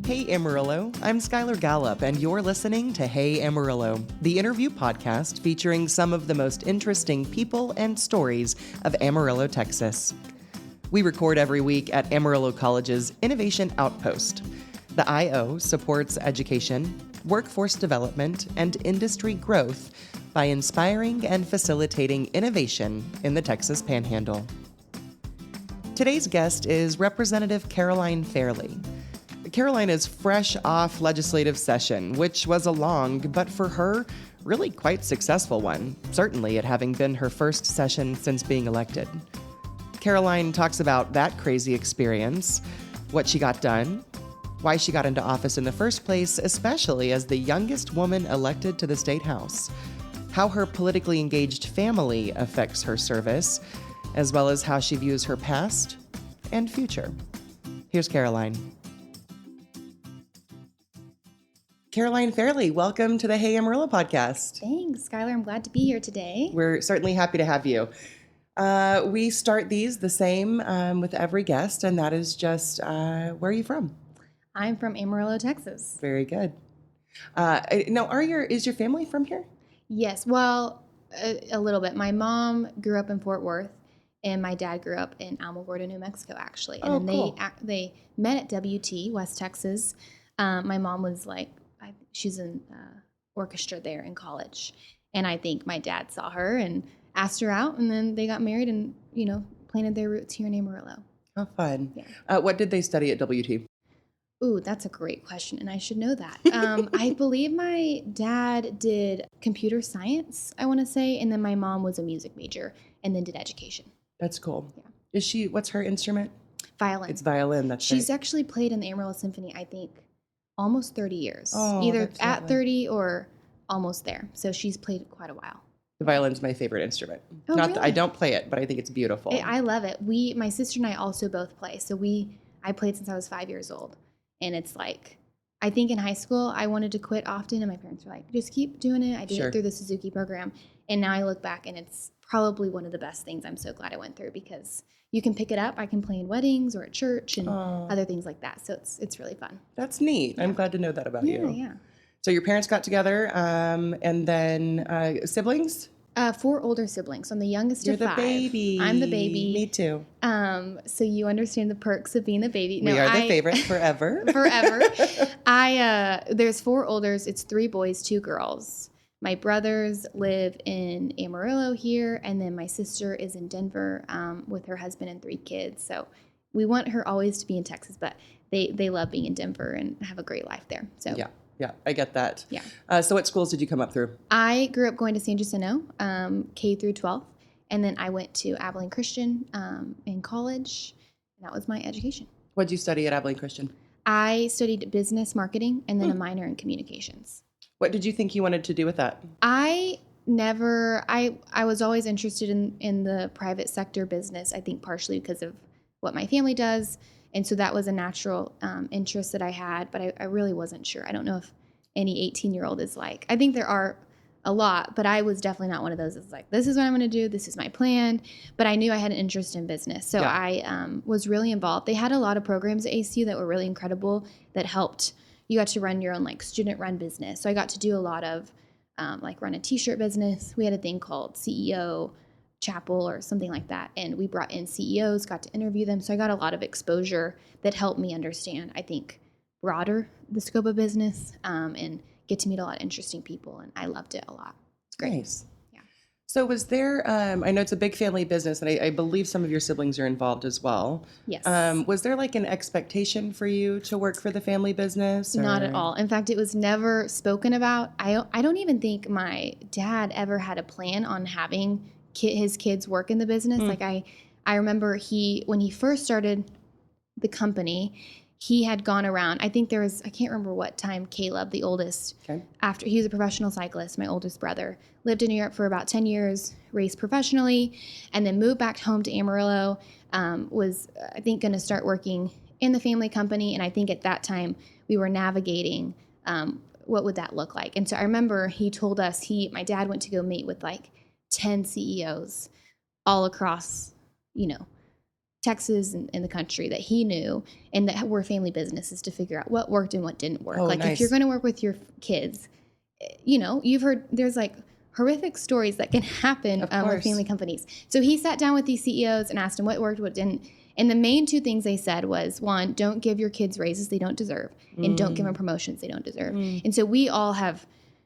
Hey Amarillo, I'm Skylar Gallup, and you're listening to Hey Amarillo, the interview podcast featuring some of the most interesting people and stories of Amarillo, Texas. We record every week at Amarillo College's Innovation Outpost. The I.O. supports education, workforce development, and industry growth by inspiring and facilitating innovation in the Texas Panhandle. Today's guest is Representative Caroline Fairley. Caroline is fresh off legislative session, which was a long, but for her, really quite successful one, certainly it having been her first session since being elected. Caroline talks about that crazy experience, what she got done, why she got into office in the first place, especially as the youngest woman elected to the state house, how her politically engaged family affects her service, as well as how she views her past and future. Here's Caroline. Caroline Fairley, welcome to the Hey Amarillo podcast. Thanks, Skylar. I'm glad to be here today. We're certainly happy to have you. We start these the same with every guest, and that is just, where are you from? I'm from Amarillo, Texas. Very good. Now, is your family from here? Yes, well, a little bit. My mom grew up in Fort Worth, and my dad grew up in Alamogordo, New Mexico, actually. And then cool. they met at WT, West Texas. My mom was she's in orchestra there in college. And I think my dad saw her and asked her out, and then they got married and, planted their roots here in Amarillo. How fun. Yeah. What did they study at WT? Ooh, that's a great question, and I should know that. I believe my dad did computer science, I want to say, and then my mom was a music major and then did education. That's cool. Yeah. What's her instrument? Violin. It's violin, that's She's right. actually played in the Amarillo Symphony, I think, almost 30 years. Oh, Either that's at lovely. 30 or almost there. So she's played quite a while. The violin's my favorite instrument. Oh, Not really? that I don't play it, but I think it's beautiful. I love it. My sister and I also both play. So I played since I was 5 years old. And it's I think in high school, I wanted to quit often, and my parents were like, just keep doing it. I did Sure. it through the Suzuki program. And now I look back, and it's probably one of the best things I'm so glad I went through, because you can pick it up. I can play in weddings or at church and other things like that. So it's really fun. That's neat. I'm glad to know that about you. Yeah. So your parents got together, and then siblings? 4 older siblings. I'm the youngest You're of the 5. baby. I'm the baby. Me too. So you understand the perks of being the baby. We are the favorite forever. Forever. There's 4 olders. It's 3 boys, 2 girls. My brothers live in Amarillo here, and then my sister is in Denver with her husband and 3 kids. So we want her always to be in Texas, but they love being in Denver and have a great life there. So Yeah, I get that. Yeah. So what schools did you come up through? I grew up going to San Jacinto, K through 12, and then I went to Abilene Christian in college. That was my education. What did you study at Abilene Christian? I studied business marketing and then a minor in communications. What did you think you wanted to do with that? I was always interested in the private sector business, I think partially because of what my family does. And so that was a natural interest that I had, but I really wasn't sure. I don't know if any 18-year-old is like, I think there are a lot, but I was definitely not one of those that's like, this is what I'm going to do. This is my plan. But I knew I had an interest in business. So I was really involved. They had a lot of programs at ACU that were really incredible that helped. You got to run your own student-run business. So I got to do a lot of run a t-shirt business. We had a thing called CEO Chapel or something like that. And we brought in CEOs, got to interview them. So I got a lot of exposure that helped me understand, I think, broader the scope of business and get to meet a lot of interesting people. And I loved it a lot. It's great. Nice. Yeah. So was there, I know it's a big family business, and I believe some of your siblings are involved as well. Yes. Was there an expectation for you to work for the family business? Not at all. In fact, it was never spoken about. I don't even think my dad ever had a plan on having his kids work in the business. I remember when he first started the company, he had gone around. I think I can't remember what time Caleb, the oldest, after he was a professional cyclist, my oldest brother, lived in New York for about 10 years, raced professionally, and then moved back home to Amarillo, was, I think, going to start working in the family company. And I think at that time we were navigating what would that look like. And so I remember he told us, my dad went to go meet with 10 CEOs all across, Texas and the country that he knew, and that were family businesses, to figure out what worked and what didn't work. Oh, like nice. If you're going to work with your kids, you know, you've heard there's like horrific stories that can happen with family companies. So he sat down with these CEOs and asked them what worked, what didn't. And the main two things they said was, one, don't give your kids raises they don't deserve, and don't give them promotions they don't deserve. And so we all have,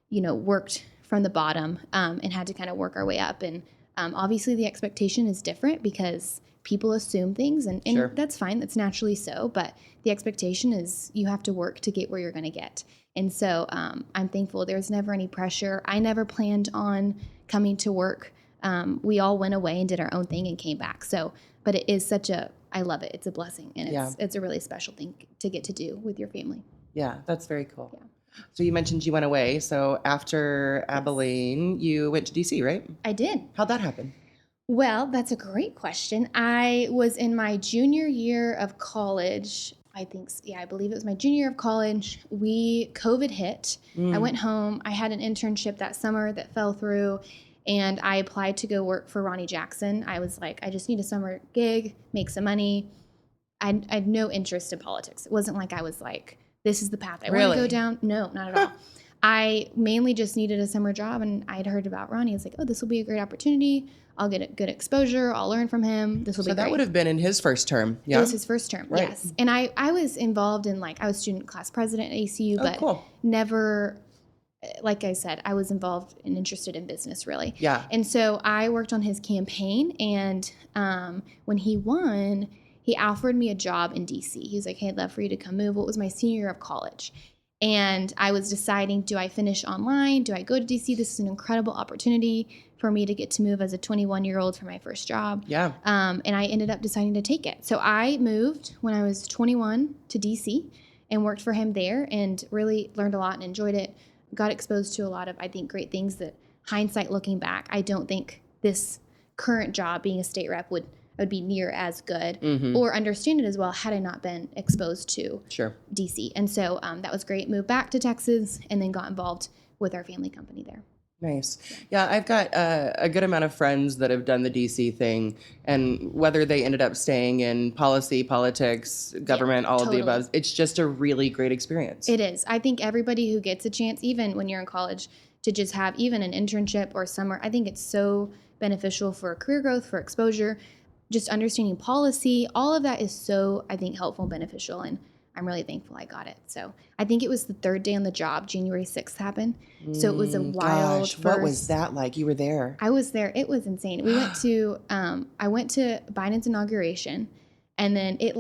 you know, worked from the bottom and had to kind of work our way up. And obviously the expectation is different because people assume things, and Sure. that's fine. That's naturally so. But the expectation is you have to work to get where you're going to get. And so I'm thankful there was never any pressure. I never planned on coming to work. We all went away and did our own thing and came back. So, but it is I love it. It's a blessing, and it's a really special thing to get to do with your family. Yeah, that's very cool. Yeah. So you mentioned you went away. So after Abilene, you went to DC, right? I did. How'd that happen? Well, that's a great question. I was in my junior year of college. I believe it was my junior year of college. COVID hit. I went home. I had an internship that summer that fell through, and I applied to go work for Ronnie Jackson. I was like, I just need a summer gig, make some money. I had no interest in politics. It wasn't like I was like, this is the path I want to go down. No, not at all. I mainly just needed a summer job, and I'd heard about Ronnie. I was like, oh, this will be a great opportunity. I'll get a good exposure. I'll learn from him. This will be great. So that would have been in his first term. Yeah. It was his first term. Right. Yes. And I was involved in, I was student class president at ACU, but cool. Never, like I said, I was involved and interested in business, really. Yeah. And so I worked on his campaign, and when he won, he offered me a job in DC. He was like, hey, I'd love for you to come move. Well, it was my senior year of college. And I was deciding, do I finish online? Do I go to DC? This is an incredible opportunity for me to get to move as a 21-year-old for my first job. Yeah. And I ended up deciding to take it. So I moved when I was 21 to DC and worked for him there, and really learned a lot and enjoyed it. Got exposed to a lot of, I think, great things that, hindsight looking back, I don't think this current job, being a state rep, would be near as good or understand it as well had I not been exposed to DC. And so that was great. Moved back to Texas and then got involved with our family company there. Nice. Yeah, I've got a good amount of friends that have done the DC thing, and whether they ended up staying in policy, politics, government, all of the above, it's just a really great experience. It is. I think everybody who gets a chance, even when you're in college, to just have even an internship or summer, I think it's so beneficial for career growth, for exposure, just understanding policy. All of that is so, I think, helpful and beneficial, and I'm really thankful I got it. So I think it was the third day on the job, January 6th happened. So it was a wild first. What was that like? You were there. I was there. It was insane. We went to, I went to Biden's inauguration, and then it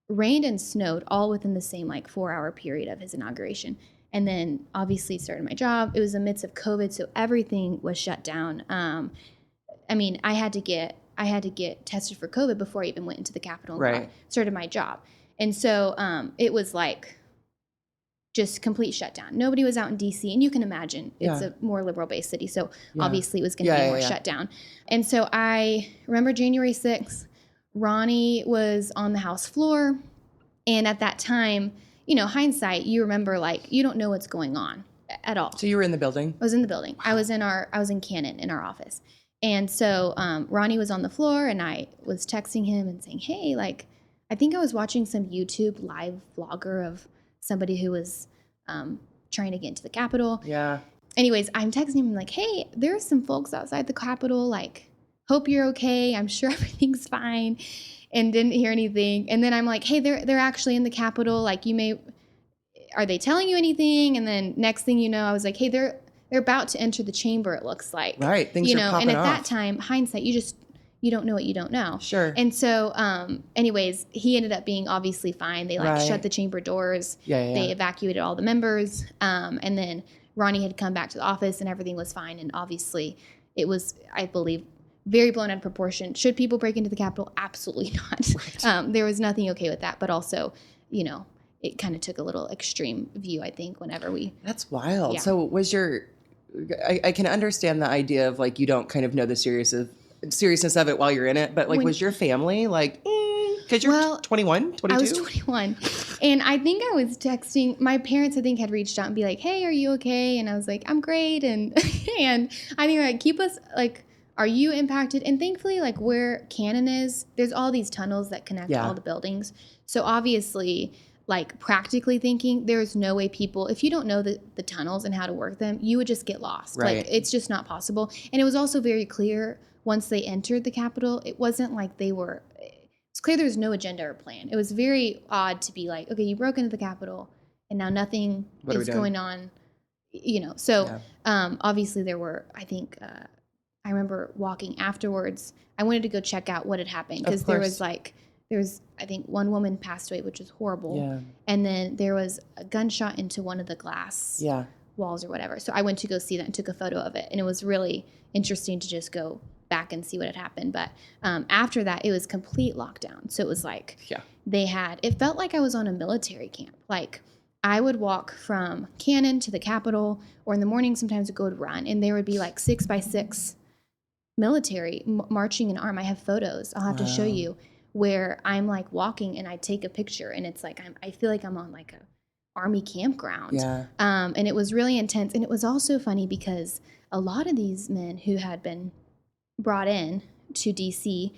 rained and snowed all within the same 4-hour period of his inauguration. And then obviously started my job. It was the midst of COVID, so everything was shut down. I mean, I had to get tested for COVID before I even went into the Capitol and started my job. And so it was just complete shutdown. Nobody was out in DC, and you can imagine it's a more liberal-based city, so obviously it was going to be more shut down. And so I remember January 6th, Ronnie was on the House floor, and at that time, hindsight, you remember you don't know what's going on at all. So you were in the building? I was in the building. Wow. I was in Cannon in our office. And so Ronnie was on the floor, and I was texting him and saying, hey, I think I was watching some YouTube live vlogger of somebody who was trying to get into the Capitol. Yeah. Anyways, I'm texting him hey, there's some folks outside the Capitol. Hope you're okay. I'm sure everything's fine. And didn't hear anything. And then I'm hey, they're actually in the Capitol. Are they telling you anything? And then next thing you know, I was hey, they're about to enter the chamber, it looks like. Right. Things are popping and at off. that time, hindsight, you don't know what you don't know. Sure. And so, anyways, he ended up being obviously fine. They shut the chamber doors. They evacuated all the members. And then Ronnie had come back to the office, and everything was fine. And obviously it was, I believe, very blown out of proportion. Should people break into the Capitol? Absolutely not. Right. There was nothing okay with that. But also, it kind of took a little extreme view, I think, whenever we. That's wild. Yeah. So was I can understand the idea of you don't kind of know the seriousness of it while you're in it, but was your family because you're 21, 22? I was 21, and I think I was texting my parents. I think had reached out and be hey, are you okay? And I was I'm great, and and I think keep us are you impacted? And thankfully, like where Cannon is, there's all these tunnels that connect all the buildings. So obviously, like practically thinking, there's no way people, if you don't know the tunnels and how to work them, you would just get lost. Right. Like it's just not possible. And it was also very clear once they entered the Capitol, it wasn't like it's clear there was no agenda or plan. It was very odd to be like, okay, you broke into the Capitol and now nothing is going on, So obviously there were, I think, I remember walking afterwards. I wanted to go check out what had happened because there was I think one woman passed away, which was horrible. Yeah. And then there was a gunshot into one of the glass walls or whatever. So I went to go see that and took a photo of it. And it was really interesting to just go back and see what had happened. But after that, it was complete lockdown. So it was like it felt like I was on a military camp. Like I would walk from Cannon to the Capitol, or in the morning sometimes I'd go to run, and there would be like 6x6 military marching in arm. I have photos I'll have to show you where I'm like walking and I take a picture, and it's like I feel like I'm on like a army campground. Yeah. And it was really intense. And it was also funny because a lot of these men who had been brought in to DC,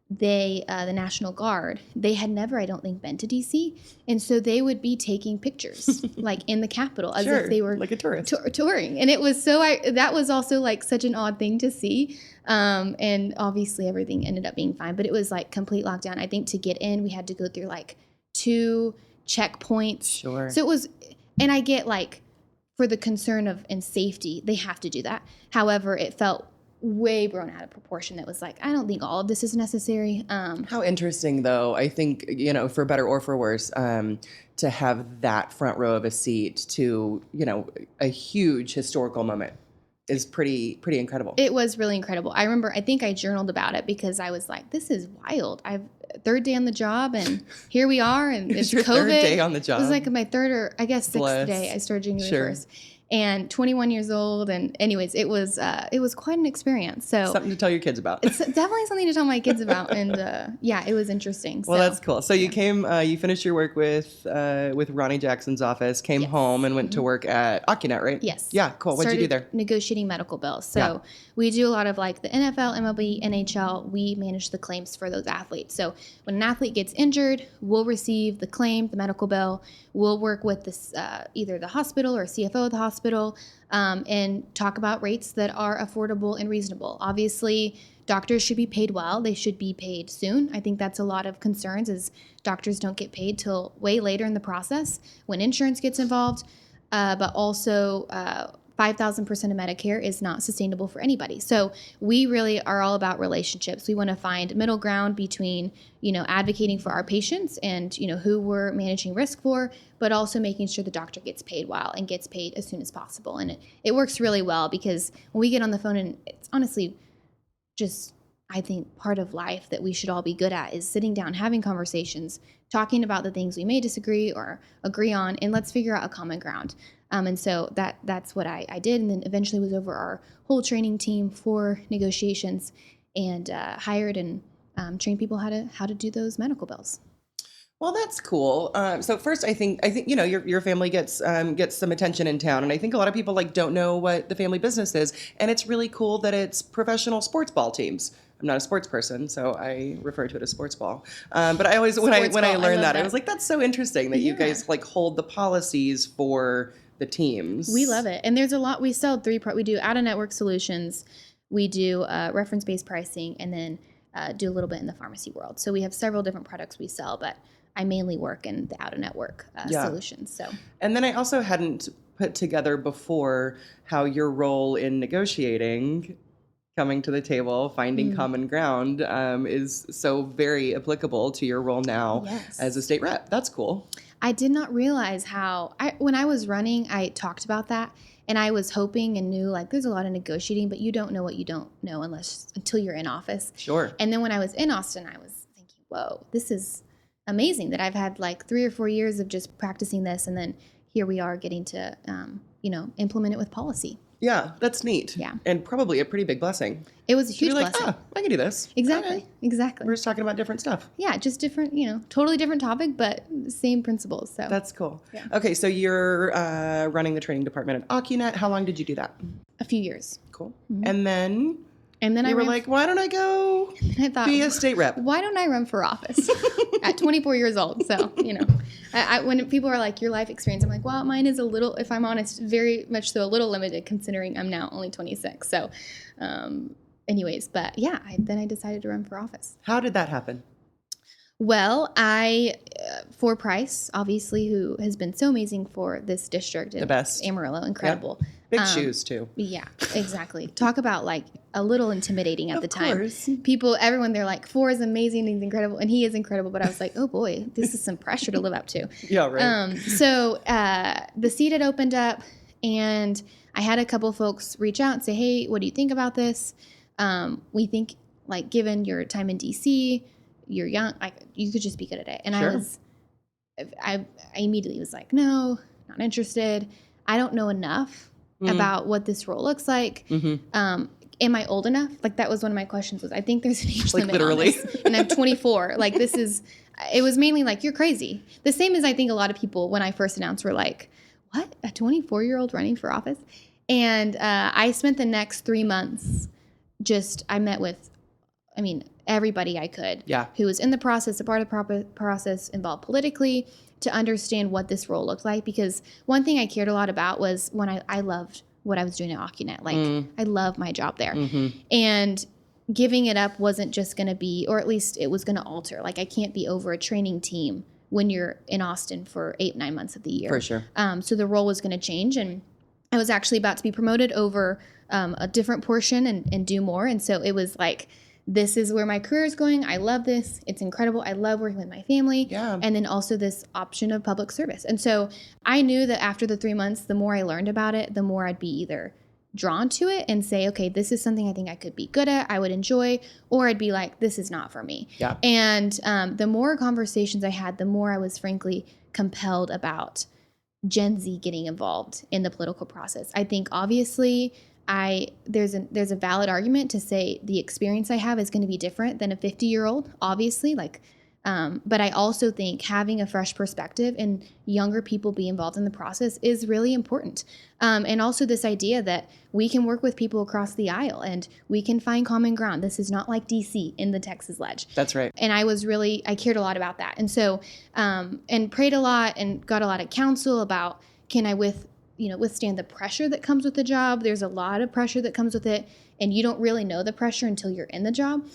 the National Guard, they had never, I don't think, been to DC. And so they would be taking pictures like in the Capitol as if they were like a tourist touring. And it was that was also like such an odd thing to see. And obviously everything ended up being fine, but it was like complete lockdown. I think to get in, we had to go through like 2 checkpoints. Sure. So it was, and I get like for the concern of and safety, they have to do that. However, it felt way blown out of proportion. That was like, I don't think all of this is necessary. How interesting, though, I think, for better or for worse, to have that front row of a seat to, a huge historical moment is pretty incredible. It was really incredible. I remember, I think I journaled about it because I was like, this is wild. I've third day on the job and here we are, and it's your COVID. Third day on the job. It was like my third or I guess sixth day. I started January 1st. And 21 years old. And anyways, it was quite an experience. So something to tell your kids about. It's definitely something to tell my kids about. And it was interesting. Well, that's cool. So you came, you finished your work with Ronnie Jackson's office, came home and went to work at AccuNet, right? Yes. Yeah, cool. What did you do there? Negotiating medical bills. So we do a lot of like the NFL, MLB, NHL. We manage the claims for those athletes. So when an athlete gets injured, we'll receive the claim, the medical bill. We'll work with this either the hospital or CFO of the hospital. And talk about rates that are affordable and reasonable. Obviously, doctors should be paid well. They should be paid soon. I think that's a lot of concerns is doctors don't get paid till way later in the process when insurance gets involved. But also 5,000% of Medicare is not sustainable for anybody. So we really are all about relationships. We want to find middle ground between, advocating for our patients and, who we're managing risk for, but also making sure the doctor gets paid well and gets paid as soon as possible. And it works really well because when we get on the phone, and it's honestly just, I think, part of life that we should all be good at is sitting down, having conversations, talking about the things we may disagree or agree on, and let's figure out a common ground. And so that's what I did, and then eventually was over our whole training team for negotiations and hired and trained people how to do those medical bills. Well, that's cool. So first, I think your family gets some attention in town, and I think a lot of people don't know what the family business is, and it's really cool that it's professional sports ball teams. I'm not a sports person, so I refer to it as sports ball. But I always when I learned that, I was like, that's so interesting that you guys hold the policies for the teams. We love it, and there's a lot. We sell we do out-of-network solutions, we do reference-based pricing, and then do a little bit in the pharmacy world. So we have several different products we sell, but I mainly work in the out-of-network solutions. So, and then I also hadn't put together before how your role in negotiating, coming to the table, finding common ground, is so very applicable to your role now as a state rep. That's cool. I did not realize how, when I was running, I talked about that, and I was hoping and knew there's a lot of negotiating, but you don't know what you don't know until you're in office. Sure. And then when I was in Austin, I was thinking, whoa, this is amazing that I've had 3 or 4 years of just practicing this, and then here we are getting to, implement it with policy. Yeah, that's neat. Yeah. And probably a pretty big blessing. It was a huge blessing. I can do this. Exactly. Okay. Exactly. We're just talking about different stuff. Yeah, just different, totally different topic, but same principles. So that's cool. Yeah. Okay, so you're running the training department at AccuNet. How long did you do that? A few years. Cool. Mm-hmm. And then And then you were like, why don't I go be a state rep? Why don't I run for office at 24 years old? So, when people are like, your life experience, I'm like, well, mine is a little, if I'm honest, very much so a little limited considering I'm now only 26. So, anyways, but yeah, then I decided to run for office. How did that happen? Well, for Price, obviously, who has been so amazing for this district. The best. Amarillo, incredible. Yep. Big shoes, too. Yeah, exactly. Talk about like a little intimidating at the time. Course. Everyone, they're like, 4 is amazing, he's incredible, and he is incredible. But I was like, oh boy, this is some pressure to live up to. Yeah, right. So the seat had opened up, and I had a couple folks reach out and say, hey, what do you think about this? We think, like, given your time in DC, you're young, you could just be good at it. And sure. I immediately was like, no, not interested. I don't know enough about what this role looks like. Mm-hmm. Am I old enough? Like, that was one of my questions was, I think there's an age limit literally. on this. And I'm 24. Like, it was mainly like, you're crazy. The same as I think a lot of people, when I first announced, were like, what? A 24-year-old running for office? And I spent the next 3 months I met with, everybody I could who was in the process, a part of the process, involved politically, to understand what this role looked like. Because one thing I cared a lot about was when I loved what I was doing at Occunet. Like, I love my job there. Mm-hmm. And giving it up wasn't just going to be, or at least it was going to alter. Like, I can't be over a training team when you're in Austin for 8-9 months of the year. For sure. So the role was going to change. And I was actually about to be promoted over a different portion and do more. And so it was like, this is where my career is going. I love this. It's incredible. I love working with my family. Yeah. And then also this option of public service. And so I knew that after the 3 months, the more I learned about it, the more I'd be either drawn to it and say, okay, this is something I think I could be good at, I would enjoy, or I'd be like, this is not for me. Yeah. And the more conversations I had, the more I was frankly compelled about Gen Z getting involved in the political process. I think obviously there's a valid argument to say the experience I have is going to be different than a 50-year-old, obviously. But I also think having a fresh perspective and younger people be involved in the process is really important. And also this idea that we can work with people across the aisle and we can find common ground. This is not like DC in the Texas Ledge. That's right. And I cared a lot about that. And so, and prayed a lot and got a lot of counsel about, can I withstand the pressure that comes with the job? There's a lot of pressure that comes with it, and you don't really know the pressure until you're in the job.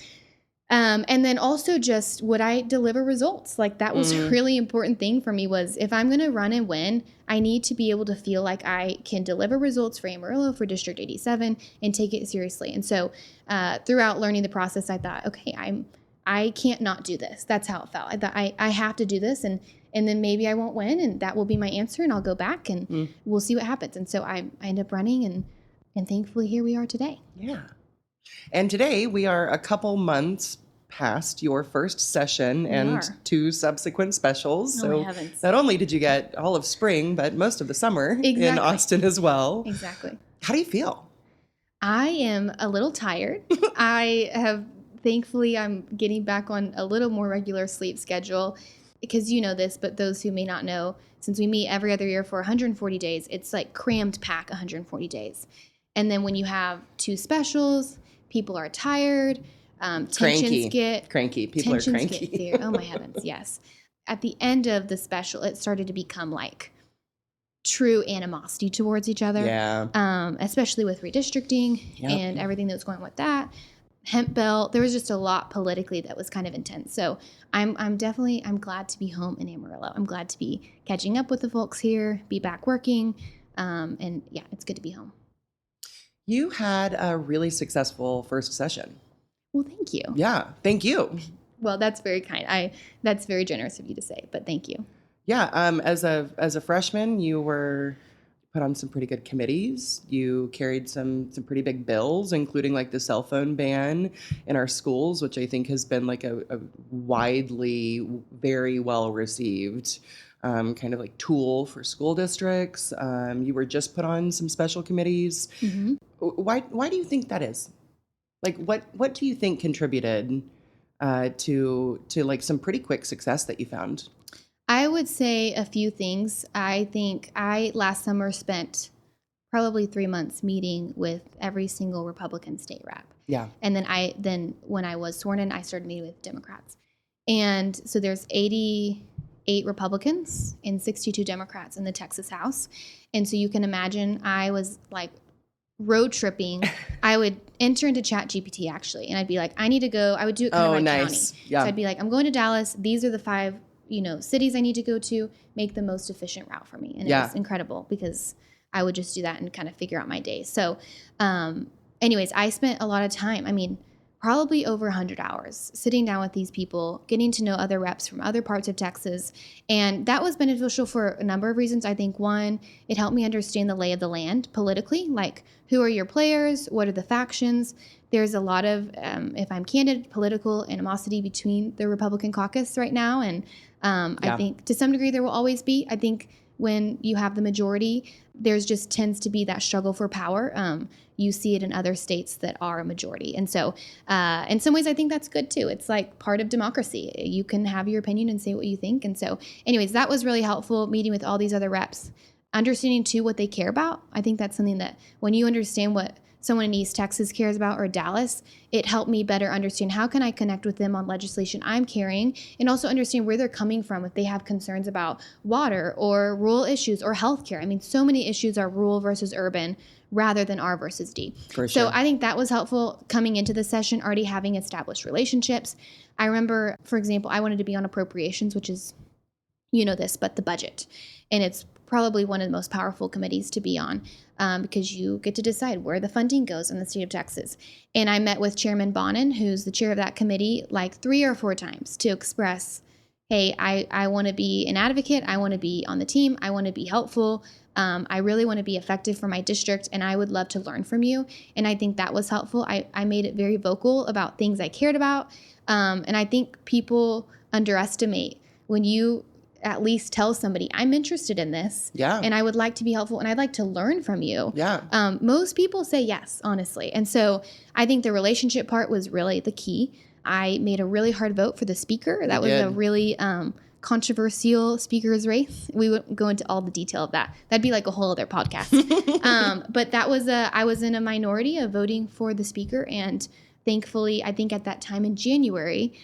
And then also just, would I deliver results? Like, that was a really important thing for me, was if I'm going to run and win, I need to be able to feel like I can deliver results for Amarillo, for District 87, and take it seriously. And so throughout learning the process, I thought, okay, I can't not do this. That's how it felt. I thought I have to do this, and then maybe I won't win, and that will be my answer, and I'll go back, and we'll see what happens. And so I end up running, and thankfully here we are today. Yeah. And today we are a couple months past your first session and 2 subsequent specials. So not only did you get all of spring, but most of the summer in Austin as well. Exactly. How do you feel? I am a little tired. Thankfully, I'm getting back on a little more regular sleep schedule, because you know this, but those who may not know, since we meet every other year for 140 days, it's like crammed pack 140 days. And then when you have 2 specials, people are tired, tensions get cranky. People are cranky. Oh my heavens, yes. At the end of the special, it started to become like true animosity towards each other. Yeah. Especially with redistricting and everything that was going on with that. Hemp bill, there was just a lot politically that was kind of intense. So I'm glad to be home in Amarillo. I'm glad to be catching up with the folks here, be back working. And yeah, it's good to be home. You had a really successful first session. Well, thank you. Yeah, thank you. Well, that's very kind. That's very generous of you to say, but thank you. Yeah, as a freshman, you were put on some pretty good committees. You carried some pretty big bills, including like the cell phone ban in our schools, which I think has been like a widely very well received kind of like tool for school districts. You were just put on some special committees. Mm-hmm. Why do you think that is? Like, what do you think contributed to like some pretty quick success that you found? I would say a few things. I think I last summer spent probably 3 months meeting with every single Republican state rep. Yeah. And then when I was sworn in, I started meeting with Democrats. And so there's 88 Republicans and 62 Democrats in the Texas House. And so you can imagine I was like road tripping. I would enter into ChatGPT actually, and I'd be like, I need to go. I would do it kind of by county. Yeah. So I'd be like, I'm going to Dallas. These are the 5, cities I need to go to. Make the most efficient route for me. And it was incredible because I would just do that and kind of figure out my day. So, anyways, I spent a lot of time. I mean, probably over 100 hours sitting down with these people, getting to know other reps from other parts of Texas. And that was beneficial for a number of reasons. I think one, it helped me understand the lay of the land politically, like who are your players? What are the factions? There's a lot of, if I'm candid, political animosity between the Republican caucus right now. And I think to some degree there will always be. I think when you have the majority, there's just tends to be that struggle for power. You see it in other states that are a majority. And so in some ways, I think that's good too. It's like part of democracy. You can have your opinion and say what you think. And so anyways, that was really helpful, meeting with all these other reps, understanding too what they care about. I think that's something that when you understand what someone in East Texas cares about or Dallas, it helped me better understand how can I connect with them on legislation I'm carrying and also understand where they're coming from if they have concerns about water or rural issues or healthcare. I mean, so many issues are rural versus urban rather than R versus D. For sure. So I think that was helpful coming into the session, already having established relationships. I remember, for example, I wanted to be on appropriations, which is, but the budget. And it's probably one of the most powerful committees to be on because you get to decide where the funding goes in the state of Texas. And I met with Chairman Bonin, who's the chair of that committee, like 3 or 4 times to express, hey, I want to be an advocate. I want to be on the team. I want to be helpful. I really want to be effective for my district, and I would love to learn from you. And I think that was helpful. I made it very vocal about things I cared about. And I think people underestimate when you at least tell somebody, I'm interested in this. Yeah. And I would like to be helpful and I'd like to learn from you. Yeah. Most people say yes, honestly. And so I think the relationship part was really the key. I made a really hard vote for the speaker. That was a really controversial speaker's race. We wouldn't go into all the detail of that. That'd be like a whole other podcast. But that was I was in a minority of voting for the speaker. And thankfully, I think at that time in January,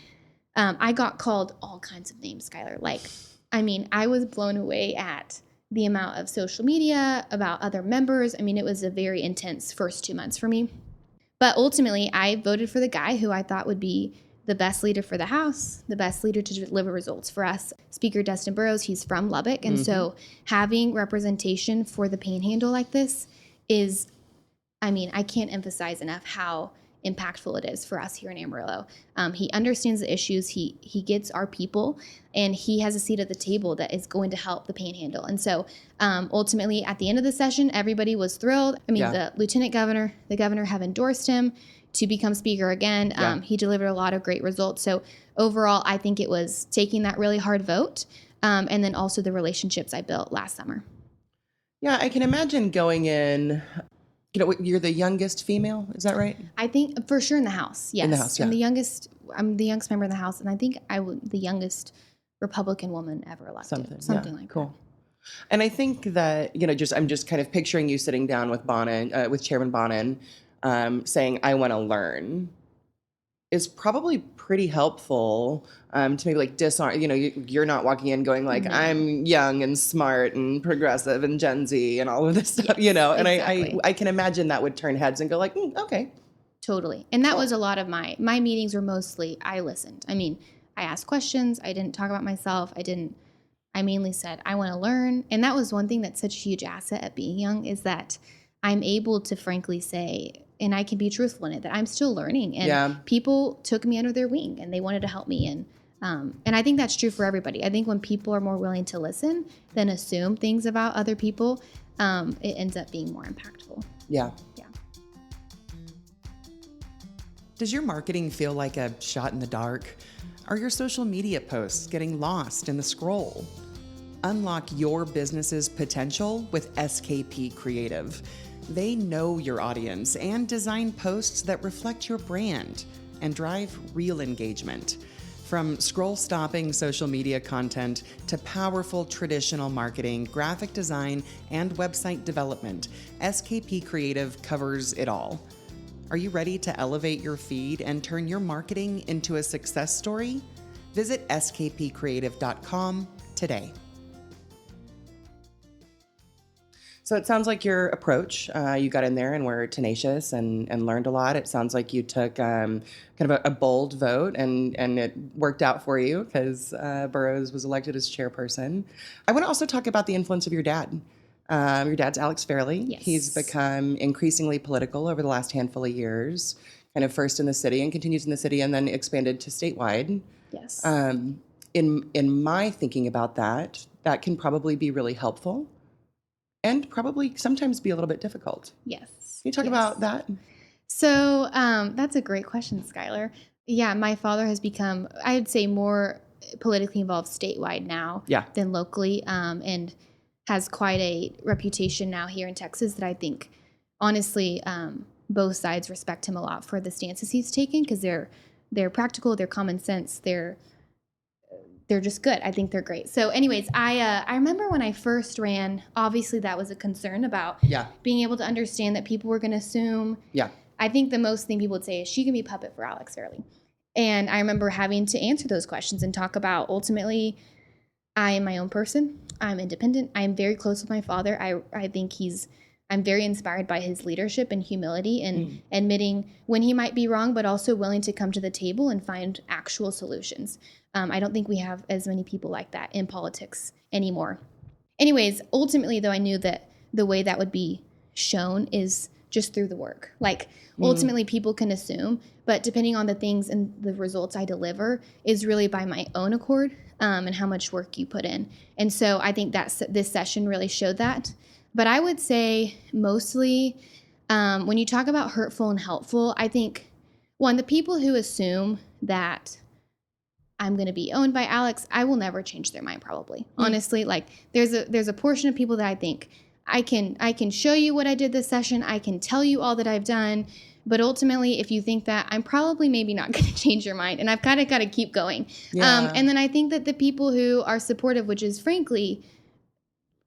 I got called all kinds of names, Skylar. I was blown away at the amount of social media about other members. I mean, it was a very intense first 2 months for me. But ultimately, I voted for the guy who I thought would be the best leader for the House, the best leader to deliver results for us. Speaker Dustin Burrows, he's from Lubbock. And so having representation for the Panhandle like this is, I can't emphasize enough how impactful it is for us here in Amarillo. He understands the issues. He gets our people, and he has a seat at the table that is going to help the Panhandle. And so ultimately, at the end of the session, everybody was thrilled. The lieutenant governor, the governor have endorsed him to become speaker again. He delivered a lot of great results. So overall, I think it was taking that really hard vote and then also the relationships I built last summer. Yeah, I can imagine going in. You're the youngest female, is that right? I think for sure in the House, yes. In the House, yeah. I'm the youngest member of the House, and I think the youngest Republican woman ever elected. Something like cool. that. And I think that, I'm just kind of picturing you sitting down with with Chairman Bonin, saying, I want to learn, is probably pretty helpful to maybe disarm, you're not walking in going I'm young and smart and progressive and Gen Z and all of this stuff, and exactly. I can imagine that would turn heads and go okay. Totally. And that was a lot of my meetings were mostly, I listened. I asked questions. I didn't talk about myself. I mainly said, I want to learn. And that was one thing that's such a huge asset at being young is that I'm able to frankly say, and I can be truthful in it, that I'm still learning. And people took me under their wing and they wanted to help me. And I think that's true for everybody. I think when people are more willing to listen than assume things about other people, it ends up being more impactful. Yeah. Yeah. Does your marketing feel like a shot in the dark? Are your social media posts getting lost in the scroll? Unlock your business's potential with SKP Creative. They know your audience and design posts that reflect your brand and drive real engagement. From scroll-stopping social media content to powerful traditional marketing, graphic design, and website development, SKP Creative covers it all. Are you ready to elevate your feed and turn your marketing into a success story? Visit skpcreative.com today. So it sounds like your approach, you got in there and were tenacious and learned a lot. It sounds like you took kind of a bold vote and it worked out for you because Burroughs was elected as chairperson. I want to also talk about the influence of your dad. Your dad's Alex Fairley. Yes. He's become increasingly political over the last handful of years, kind of first in the city and continues in the city and then expanded to statewide. Yes. In my thinking about that can probably be really helpful. And probably sometimes be a little bit difficult. Yes. Can you talk about that? So that's a great question, Skylar. Yeah, my father has become, I would say, more politically involved statewide now than locally, and has quite a reputation now here in Texas that I think, honestly, both sides respect him a lot for the stances he's taken because they're practical, they're common sense, they're just good. I think they're great. So anyways, I remember when I first ran, obviously that was a concern about being able to understand that people were going to assume. Yeah. I think the most thing people would say is she can be puppet for Alex Fairley. And I remember having to answer those questions and talk about ultimately I am my own person. I'm independent. I'm very close with my father. I think I'm very inspired by his leadership and humility and admitting when he might be wrong, but also willing to come to the table and find actual solutions. I don't think we have as many people like that in politics anymore. Anyways, ultimately, though, I knew that the way that would be shown is just through the work. Like, ultimately, people can assume, but depending on the things and the results I deliver is really by my own accord and how much work you put in. And so I think that this session really showed that. But I would say mostly when you talk about hurtful and helpful, I think, one, the people who assume that I'm going to be owned by Alex, I will never change their mind probably. Honestly, like there's a portion of people that I think I can show you what I did this session. I can tell you all that I've done. But ultimately, if you think that, I'm probably maybe not going to change your mind. And I've kind of got to keep going. Yeah. And then I think that the people who are supportive, which is frankly,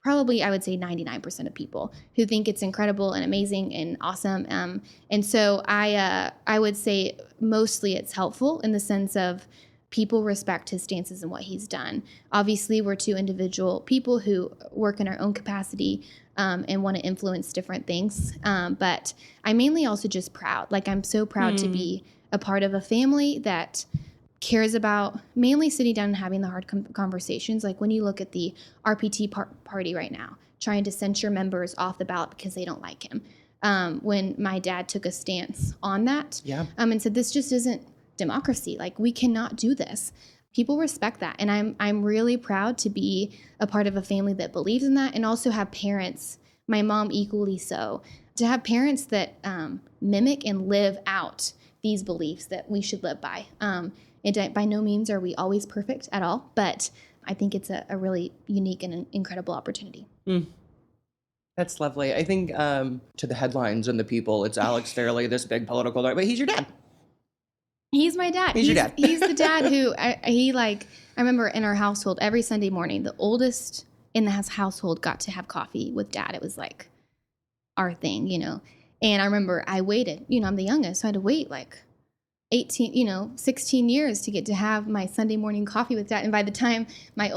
probably I would say 99% of people who think it's incredible and amazing and awesome. And so I would say mostly it's helpful in the sense of people respect his stances and what he's done. Obviously, we're two individual people who work in our own capacity and want to influence different things. But I'm mainly also just proud. Like, I'm so proud to be a part of a family that cares about mainly sitting down and having the hard conversations. Like when you look at the RPT party right now, trying to censure members off the ballot because they don't like him. When my dad took a stance on that and said, this just isn't democracy. Like, we cannot do this. People respect that. And I'm really proud to be a part of a family that believes in that and also have parents, my mom equally so, to have parents that mimic and live out these beliefs that we should live by. And by no means are we always perfect at all, but I think it's a really unique and an incredible opportunity. That's lovely. I think to the headlines and the people, it's Alex Fairley, this big political dog, but he's your dad. He's my dad. He's your dad. He's the dad who I remember in our household every Sunday morning, the oldest in the household got to have coffee with dad. It was like our thing, And I remember I waited, I'm the youngest, so I had to wait like 16 years to get to have my Sunday morning coffee with dad. And by the time my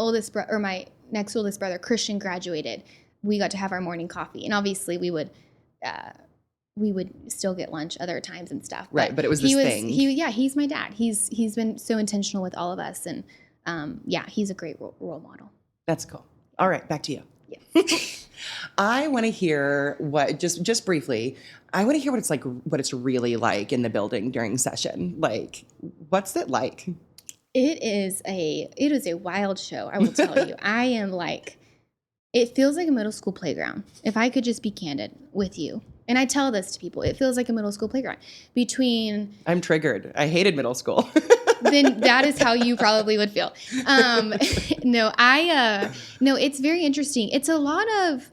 next oldest brother, Christian, graduated, we got to have our morning coffee. And obviously we would still get lunch other times and stuff. Right, but it was this thing. He's my dad. He's been so intentional with all of us. And he's a great role model. That's cool. All right, back to you. Yes. I want to hear just briefly, I want to hear what it's really like in the building during session. Like, what's it like? It is a wild show, I will tell you. I am it feels like a middle school playground. If I could just be candid with you. And I tell this to people, it feels like a middle school playground. I'm triggered. I hated middle school. Then that is how you probably would feel. No, it's very interesting. It's a lot of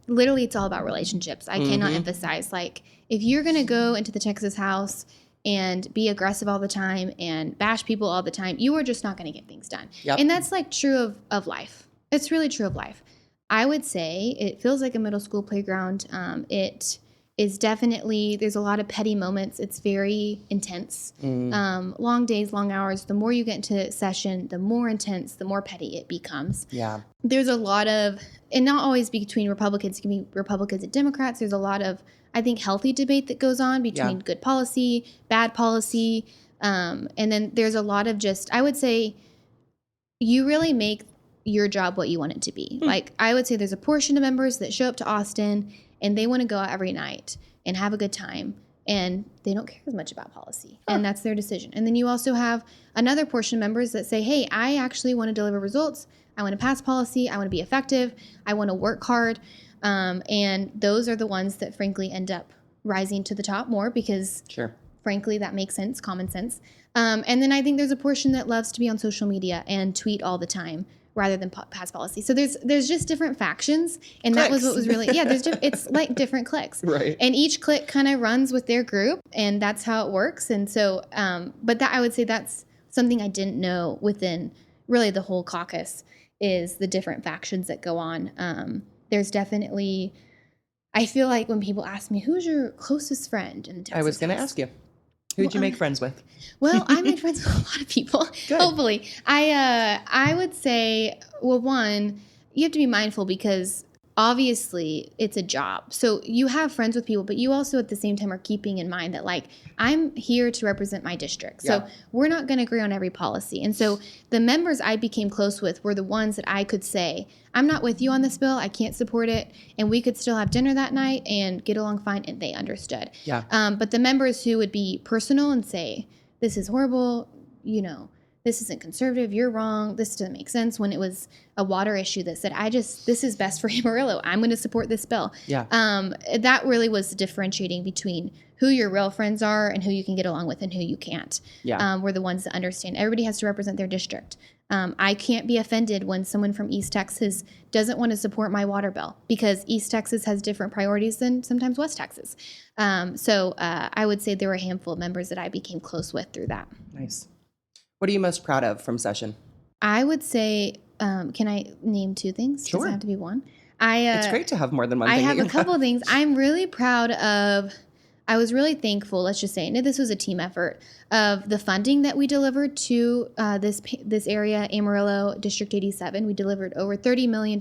literally it's all about relationships. I cannot emphasize, if you're going to go into the Texas House and be aggressive all the time and bash people all the time, you are just not going to get things done. Yep. And that's true of life. It's really true of life. I would say it feels like a middle school playground. It is definitely, there's a lot of petty moments. It's very intense. Long days, long hours. The more you get into session, the more intense, the more petty it becomes. Yeah. There's a lot of, and not always between Republicans, it can be Republicans and Democrats. There's a lot of, I think, healthy debate that goes on between good policy, bad policy. And then there's a lot of just, I would say, you really make your job what you want it to be. Like, I would say there's a portion of members that show up to Austin and they want to go out every night and have a good time, and they don't care as much about policy, and that's their decision. And then you also have another portion of members that say, hey, I actually want to deliver results. I want to pass policy. I want to be effective. I want to work hard. And those are the ones that frankly end up rising to the top more because frankly, that makes sense, common sense. And then I think there's a portion that loves to be on social media and tweet all the time rather than pass policy. So there's just different factions, and cliques. That was what was really, it's like different cliques. Right. And each clique kind of runs with their group, and that's how it works. And so, but that, I would say that's something I didn't know within really the whole caucus is the different factions that go on. There's definitely, I feel like when people ask me, who's your closest friend in the Texas I was going to ask you. Who'd you make friends with? Well, I made friends with a lot of people. Good. Hopefully. I would say, well, one, you have to be mindful because obviously it's a job. So you have friends with people, but you also at the same time are keeping in mind that, like, I'm here to represent my district. So we're not going to agree on every policy. And so the members I became close with were the ones that I could say, I'm not with you on this bill. I can't support it. And we could still have dinner that night and get along fine. And they understood. Yeah. But the members who would be personal and say, this is horrible, you know, this isn't conservative, you're wrong, this doesn't make sense, when it was a water issue that said, this is best for Amarillo, I'm going to support this bill. Yeah. That really was differentiating between who your real friends are and who you can get along with and who you can't. Yeah. We're the ones that understand. Everybody has to represent their district. I can't be offended when someone from East Texas doesn't want to support my water bill because East Texas has different priorities than sometimes West Texas. So I would say there were a handful of members that I became close with through that. Nice. What are you most proud of from session? I would say, can I name two things? Sure. Does it have to be one? It's great to have more than one thing. I have a couple of things. I'm really proud of, I was really thankful, let's just say, and this was a team effort, of the funding that we delivered to this area, Amarillo, District 87. We delivered over $30 million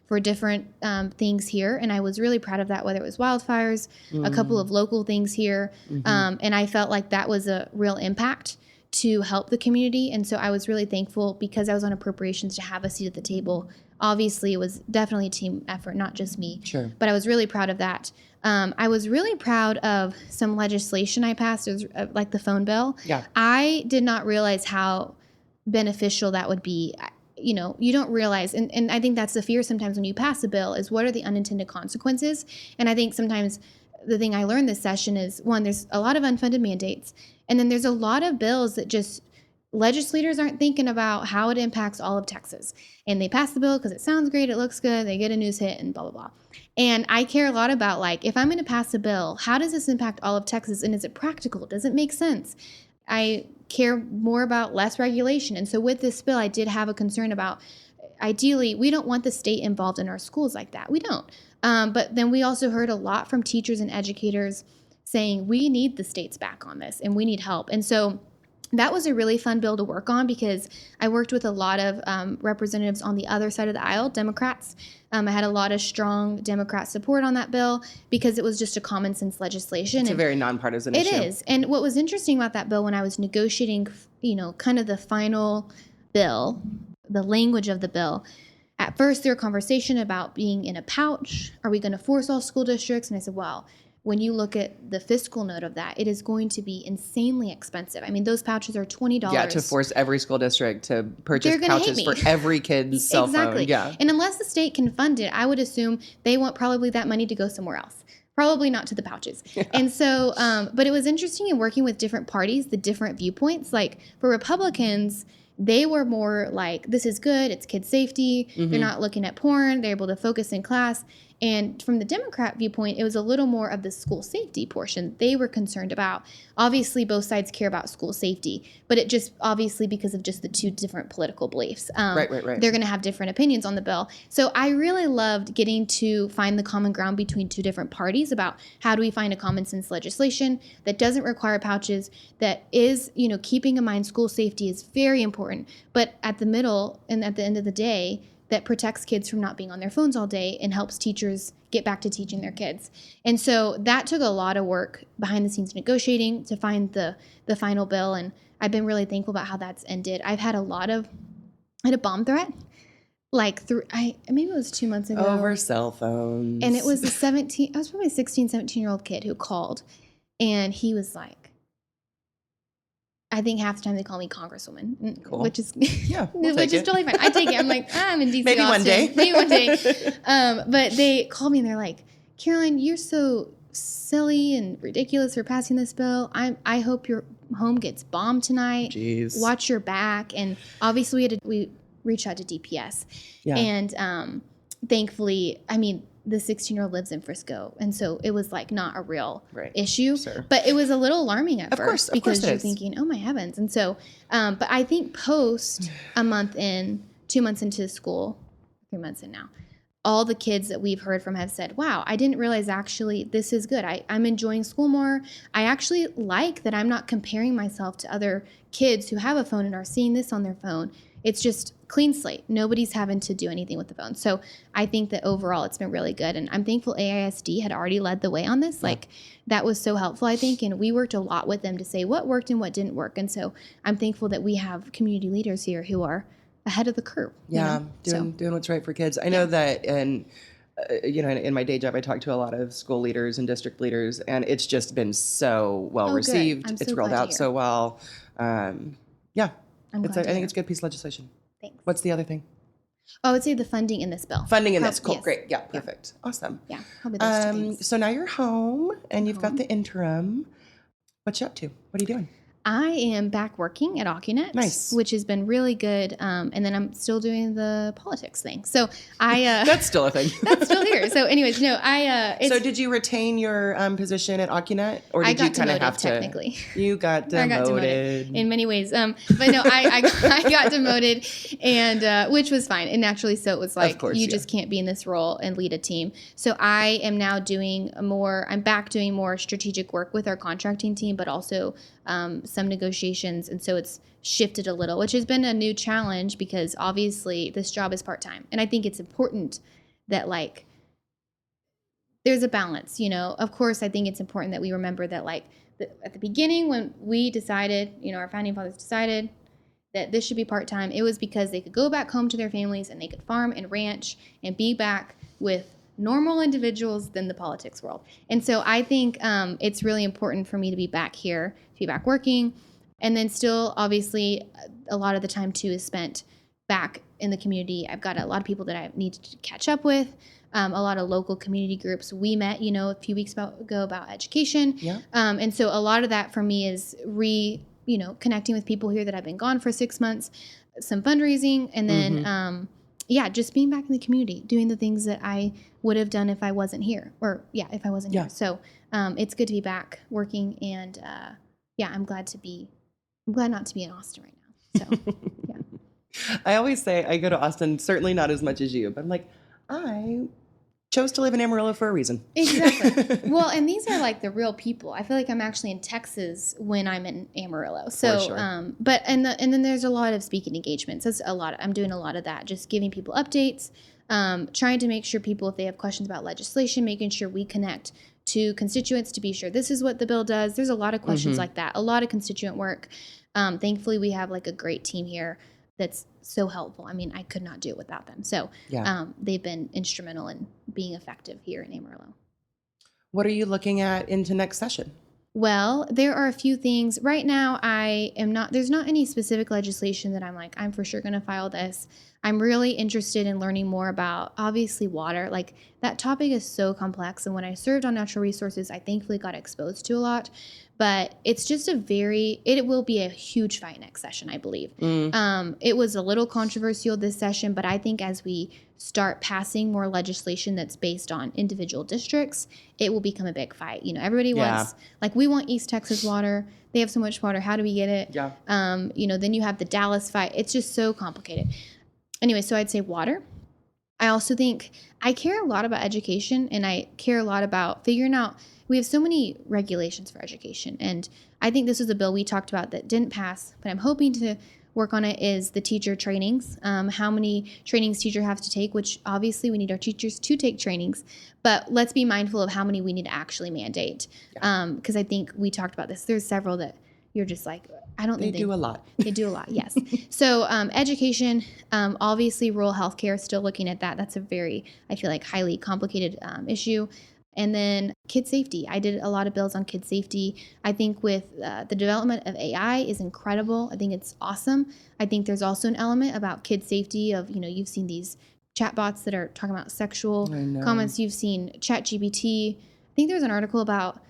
for different things here, and I was really proud of that, whether it was wildfires, a couple of local things here, and I felt like that was a real impact to help the community. And so I was really thankful because I was on appropriations to have a seat at the table. Obviously, it was definitely a team effort, not just me. Sure. But I was really proud of that. I was really proud of some legislation I passed, it was, like the phone bill. Yeah. I did not realize how beneficial that would be. You know, you don't realize, and I think that's the fear sometimes when you pass a bill, is what are the unintended consequences? And I think sometimes the thing I learned this session is, one, there's a lot of unfunded mandates. And then there's a lot of bills that just legislators aren't thinking about how it impacts all of Texas. And they pass the bill because it sounds great, it looks good, they get a news hit, and blah, blah, blah. And I care a lot about, like, if I'm going to pass a bill, how does this impact all of Texas? And is it practical? Does it make sense? I care more about less regulation. And so with this bill, I did have a concern about, ideally, we don't want the state involved in our schools like that. We don't. But then we also heard a lot from teachers and educators saying we need the state's back on this and we need help. And so that was a really fun bill to work on because I worked with a lot of representatives on the other side of the aisle, Democrats. I had a lot of strong Democrat support on that bill because it was just a common sense legislation. It's a very nonpartisan issue. It is. And what was interesting about that bill when I was negotiating, you know, kind of the final bill, the language of the bill, at first there was conversation about being in a pouch. Are we going to force all school districts? And I said, well, when you look at the fiscal note of that, it is going to be insanely expensive. I mean, those pouches are $20. Yeah, to force every school district to purchase pouches for every kid's cell phone. Yeah. And unless the state can fund it, I would assume they want probably that money to go somewhere else. Probably not to the pouches. Yeah. And so, but it was interesting in working with different parties, the different viewpoints. Like for Republicans, they were more like, this is good, it's kid safety, they're not looking at porn, they're able to focus in class. And from the Democrat viewpoint, it was a little more of the school safety portion they were concerned about. Obviously, both sides care about school safety, but it just obviously because of just the two different political beliefs. Right. They're going to have different opinions on the bill. So I really loved getting to find the common ground between two different parties about how do we find a common sense legislation that doesn't require pouches, that is, keeping in mind school safety is very important, but at the middle and at the end of the day, that protects kids from not being on their phones all day and helps teachers get back to teaching their kids. And so that took a lot of work behind the scenes negotiating to find the final bill. And I've been really thankful about how that's ended. I've had I had a bomb threat, maybe it was 2 months ago. Over cell phones. And it was I was probably a 16, 17-year-old kid who called. And he was like, I think half the time they call me Congresswoman, cool. which is we'll which is totally fine. I take it. I'm like, I'm in DC. Maybe Austin. one day. Maybe one day. But they called me and they're like, Caroline, you're so silly and ridiculous for passing this bill. I hope your home gets bombed tonight. Jeez. Watch your back. And obviously we reached out to DPS. Yeah. And thankfully, the 16-year-old lives in Frisco, and so it was like not a real issue. Sure. But it was a little alarming at first because you're thinking, oh my heavens. And so, but I think post a month in, 2 months into school, 3 months in now, all the kids that we've heard from have said, wow, I didn't realize actually this is good. I'm enjoying school more. I actually like that I'm not comparing myself to other kids who have a phone and are seeing this on their phone. It's just clean slate. Nobody's having to do anything with the phone. So I think that overall it's been really good. And I'm thankful AISD had already led the way on this. Yeah. That was so helpful, I think. And we worked a lot with them to say what worked and what didn't work. And so I'm thankful that we have community leaders here who are ahead of the curve. Yeah, doing what's right for kids. I know that in my day job, I talk to a lot of school leaders and district leaders, and it's just been so well received. It's rolled out so well. I think it's a good piece of legislation. Thanks. What's the other thing? I would say the funding in this bill. Funding in this. Cool. Yes. Great. Yeah. Perfect. Yeah. Awesome. Yeah. Probably those two things. So now you're home and you've got the interim. What you up to? What are you doing? I am back working at Occunet, nice, which has been really good. And then I'm still doing the politics thing. So that's still a thing. That's still here. So anyways, no, so did you retain your position at Occunet, or did you kind of have to? Technically, you got demoted. I got demoted in many ways. But no, I got demoted, and which was fine. And naturally, so it was like just can't be in this role and lead a team. So I am now I'm back doing more strategic work with our contracting team, but also some negotiations. And so it's shifted a little, which has been a new challenge because obviously this job is part-time. And I think it's important that there's a balance, Of course, I think it's important that we remember that at the beginning when we decided, our founding fathers decided that this should be part-time, it was because they could go back home to their families and they could farm and ranch and be back with normal individuals than the politics world. And so I think it's really important for me to be back here, to be back working. And then still, obviously, a lot of the time, too, is spent back in the community. I've got a lot of people that I need to catch up with, a lot of local community groups. We met, a few weeks ago about education. Yeah. And so a lot of that for me is connecting with people here that have been gone for 6 months, some fundraising, and then, just being back in the community, doing the things that I would have done if I wasn't here, if I wasn't here. So it's good to be back working, and I'm glad not to be in Austin right now. So yeah. I always say I go to Austin, certainly not as much as you, but I'm like, I chose to live in Amarillo for a reason. Exactly. Well, and these are the real people. I feel like I'm actually in Texas when I'm in Amarillo. So, for sure. But and then there's a lot of speaking engagements. That's a lot. I'm doing a lot of that, just giving people updates, trying to make sure people, if they have questions about legislation, making sure we connect to constituents to be sure this is what the bill does. There's a lot of questions like that, a lot of constituent work. Thankfully, we have a great team here that's so helpful. I could not do it without them. So they've been instrumental in being effective here in Amarillo. What are you looking at into next session? Well, there are a few things. Right now, there's not any specific legislation that I'm for sure going to file this. I'm really interested in learning more about, obviously, water. that topic is so complex. And when I served on natural resources, I thankfully got exposed to a lot. But it's just it will be a huge fight next session, I believe. It was a little controversial this session, but I think as we start passing more legislation that's based on individual districts, it will become a big fight. You know, everybody wants, like, we want East Texas water. They have so much water. How do we get it? Yeah. You know, then you have the Dallas fight. It's just so complicated. Anyway, so I'd say water. I also think I care a lot about education, and I care a lot about figuring out, we have so many regulations for education. And I think this is a bill we talked about that didn't pass, but I'm hoping to work on it, is the teacher trainings. How many trainings teacher have to take, which obviously we need our teachers to take trainings, but let's be mindful of how many we need to actually mandate. Because I think we talked about this. There's several that you're just like, I don't think they do a lot. They do a lot, yes. So education, obviously rural healthcare, still looking at that. That's a very, I feel like, highly complicated issue. And then kid safety. I did a lot of bills on kid safety. I think with the development of AI is incredible. I think it's awesome. I think there's also an element about kid safety of, you know, you've seen these chatbots that are talking about sexual comments. You've seen ChatGPT. I think there was an article about,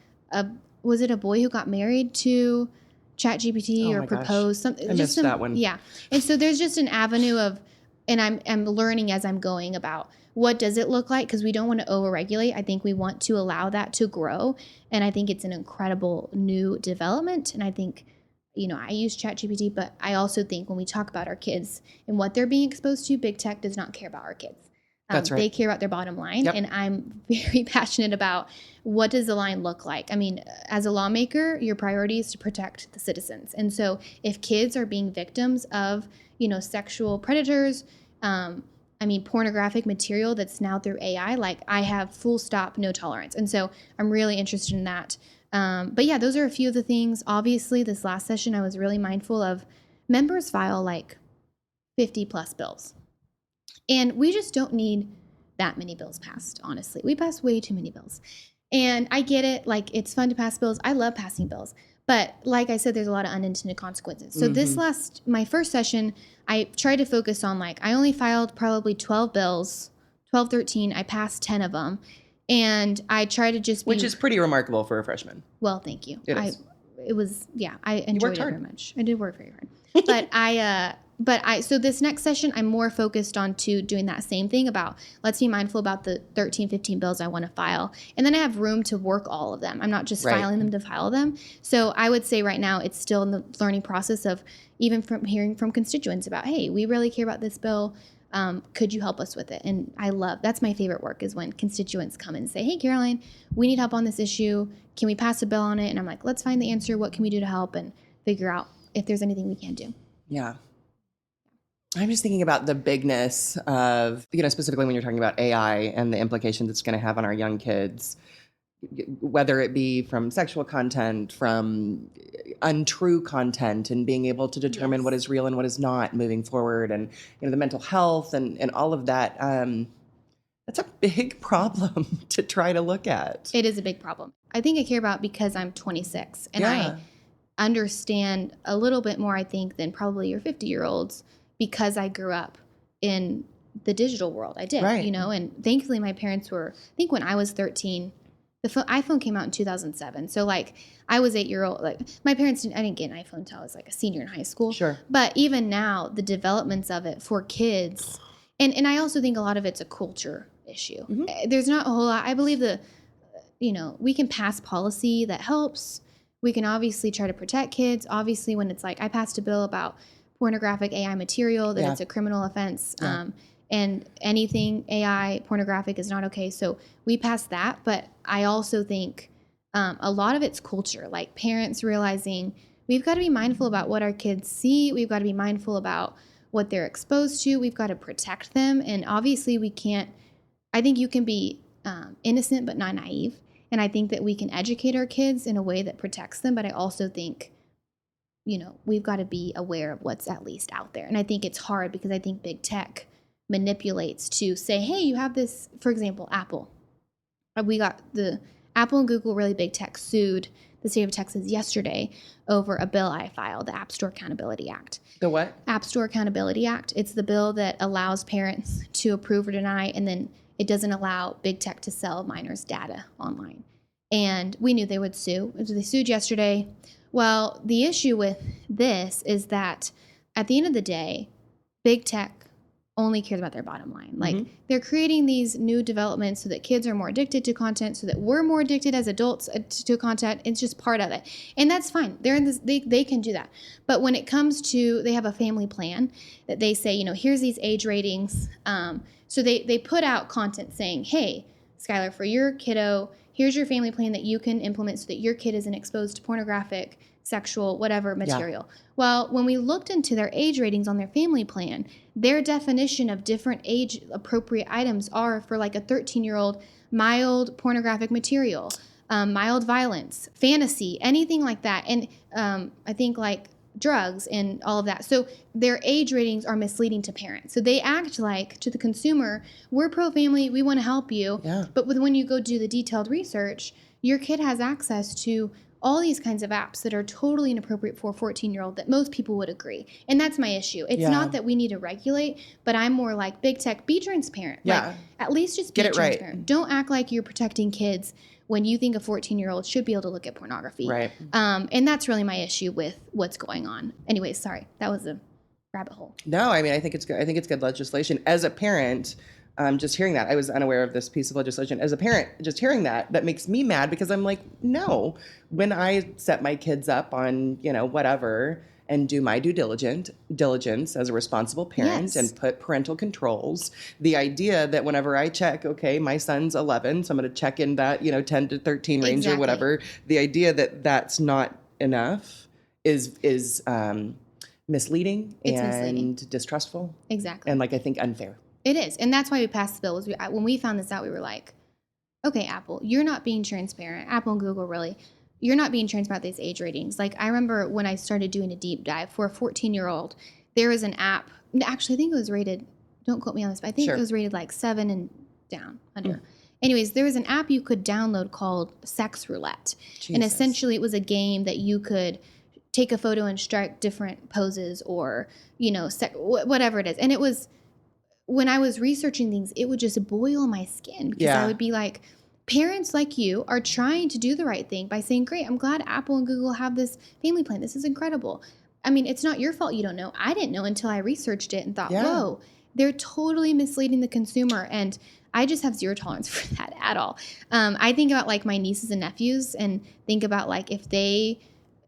was it a boy who got married to ChatGPT or proposed something? I missed that one. Yeah. And so there's just an avenue of, and I'm learning as I'm going about what does it look like, because we don't want to overregulate. I think we want to allow that to grow. And I think it's an incredible new development. And I think, you know, I use ChatGPT, but I also think when we talk about our kids and what they're being exposed to, big tech does not care about our kids. That's right. They care about their bottom line. Yep. And I'm very passionate about, what does the line look like? I mean, as a lawmaker, your priority is to protect the citizens. And so if kids are being victims of, you know, sexual predators, pornographic material that's now through AI, like, I have full stop, no tolerance. And so I'm really interested in that. But yeah, those are a few of the things. Obviously, this last session, I was really mindful of members file like 50 plus bills. And we just don't need that many bills passed, honestly. We pass way too many bills. And I get it. Like, it's fun to pass bills. I love passing bills. But like I said, there's a lot of unintended consequences. So my first session, I tried to focus on, like, I only filed probably 12 bills, 12, 13. I passed 10 of them. And I tried to just be... Which is pretty remarkable for a freshman. Well, thank you. It is. I enjoyed it very much. I did work very hard. So this next session, I'm more focused on doing that same thing about, let's be mindful about the 13, 15 bills I want to file. And then I have room to work all of them. I'm not just filing them to file them. So I would say right now it's still in the learning process of, even from hearing from constituents about, hey, we really care about this bill. Could you help us with it? And that's my favorite work, is when constituents come and say, hey, Caroline, we need help on this issue. Can we pass a bill on it? And I'm like, let's find the answer. What can we do to help? And figure out if there's anything we can do. Yeah. I'm just thinking about the bigness of, you know, specifically when you're talking about AI and the implications it's going to have on our young kids, whether it be from sexual content, from untrue content, and being able to determine what is real and what is not moving forward, and, you know, the mental health and all of that. That's a big problem to try to look at. It is a big problem. I think I care about because I'm 26 and I understand a little bit more, I think, than probably your 50-year-olds, because I grew up in the digital world. I did, you know, and thankfully my parents were, I think when I was 13, the iPhone came out in 2007. So, like, I was 8-year-old. Like, my parents I didn't get an iPhone until I was like a senior in high school. Sure. But even now, the developments of it for kids, and I also think a lot of it's a culture issue. Mm-hmm. There's not a whole lot. I believe we can pass policy that helps. We can obviously try to protect kids. Obviously, when it's like, I passed a bill about pornographic AI material, that it's a criminal offense. And anything AI pornographic is not okay. So we passed that. But I also think a lot of it's culture, like parents realizing we've got to be mindful about what our kids see. We've got to be mindful about what they're exposed to. We've got to protect them. And obviously I think you can be innocent but not naive. And I think that we can educate our kids in a way that protects them. But I also think, we've got to be aware of what's at least out there. And I think it's hard because I think big tech manipulates to say, hey, you have this, for example, Apple. We got the Apple and Google, really big tech, sued the state of Texas yesterday over a bill I filed, the App Store Accountability Act. The what? App Store Accountability Act. It's the bill that allows parents to approve or deny, and then it doesn't allow big tech to sell minors' data online. And we knew they would sue. So they sued yesterday. Well, the issue with this is that at the end of the day, big tech only cares about their bottom line. Like they're creating these new developments so that kids are more addicted to content, so that we're more addicted as adults to content. It's just part of it. And that's fine. They're in this, they can do that. But when it comes to, they have a family plan that they say, you know, here's these age ratings. So they put out content saying, hey, Skylar, for your kiddo, here's your family plan that you can implement so that your kid isn't exposed to pornographic, sexual, whatever material. Yeah. Well, when we looked into their age ratings on their family plan, their definition of different age appropriate items are for like a 13-year-old, mild pornographic material, mild violence, fantasy, anything like that. And I think like drugs and all of that. So their age ratings are misleading to parents. So they act like to the consumer, we're pro-family, we want to help you. Yeah. But when you go do the detailed research, your kid has access to all these kinds of apps that are totally inappropriate for a 14-year-old that most people would agree. And that's my issue. It's not that we need to regulate, but I'm more like big tech, be transparent. Yeah. Like, at least just be transparent. Right. Don't act like you're protecting kids when you think a 14-year-old should be able to look at pornography. Right. And that's really my issue with what's going on. Anyways, sorry. That was a rabbit hole. No, I mean, I think it's good. I think it's good legislation. As a parent, just hearing that, I was unaware of this piece of legislation. As a parent, just hearing that makes me mad because I'm like, no. When I set my kids up on, you know, whatever, and do my due diligence as a responsible parent and put parental controls, the idea that whenever I check, okay, my son's 11, so I'm going to check in that, you know, 10 to 13 range or whatever, the idea that that's not enough is misleading and distrustful. Exactly. And like, I think unfair. It is. And that's why we passed the bill. Was when we found this out, we were like, okay, Apple, you're not being transparent. Apple and Google, really. You're not being transparent about these age ratings. Like, I remember when I started doing a deep dive for a 14-year-old, there was an app. Actually, I think it was rated, don't quote me on this, but I think it was rated like 7 and down, under. Anyways, there was an app you could download called Sex Roulette. Jesus. And essentially it was a game that you could take a photo and strike different poses or, you know, whatever it is. And it was, when I was researching things, it would just boil my skin because I would be like, parents like you are trying to do the right thing by saying, great, I'm glad Apple and Google have this family plan. This is incredible. I mean, it's not your fault you don't know. I didn't know until I researched it and thought, whoa, they're totally misleading the consumer. And I just have zero tolerance for that at all. I think about like my nieces and nephews and think about like if they,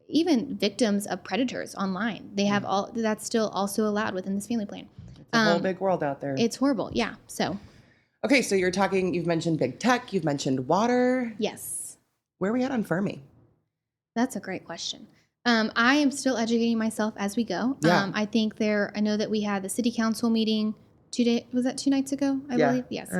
even victims of predators online, they have all, that's still also allowed within this family plan. It's a whole big world out there. It's horrible. Yeah. So. Okay, so you've mentioned big tech, you've mentioned water. Yes. Where are we at on Fermi? That's a great question. I am still educating myself as we go. Yeah. I think I know that we had the city council meeting 2 nights ago, I believe? Yes.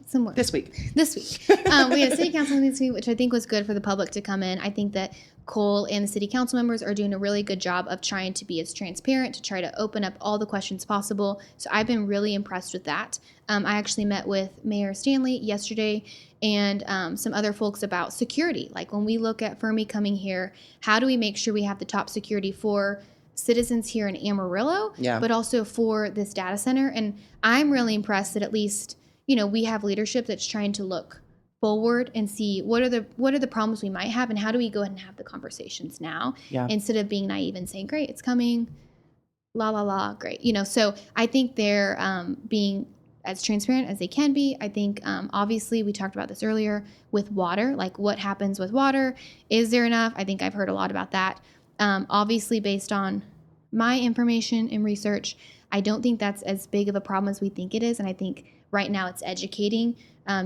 Somewhere. This week. We had a city council meeting this week, which I think was good for the public to come in. I think that Cole and the city council members are doing a really good job of trying to be as transparent, to try to open up all the questions possible. So I've been really impressed with that. I actually met with Mayor Stanley yesterday and some other folks about security. Like when we look at Fermi coming here, how do we make sure we have the top security for citizens here in Amarillo, but also for this data center? And I'm really impressed that at least, you know, we have leadership that's trying to look forward and see what are the problems we might have and how do we go ahead and have the conversations now instead of being naive and saying, great, it's coming, la, la, la, great. You know, so I think they're being as transparent as they can be. I think, obviously, we talked about this earlier with water, like what happens with water. Is there enough? I think I've heard a lot about that. Obviously, based on my information and research, I don't think that's as big of a problem as we think it is. And I think right now it's educating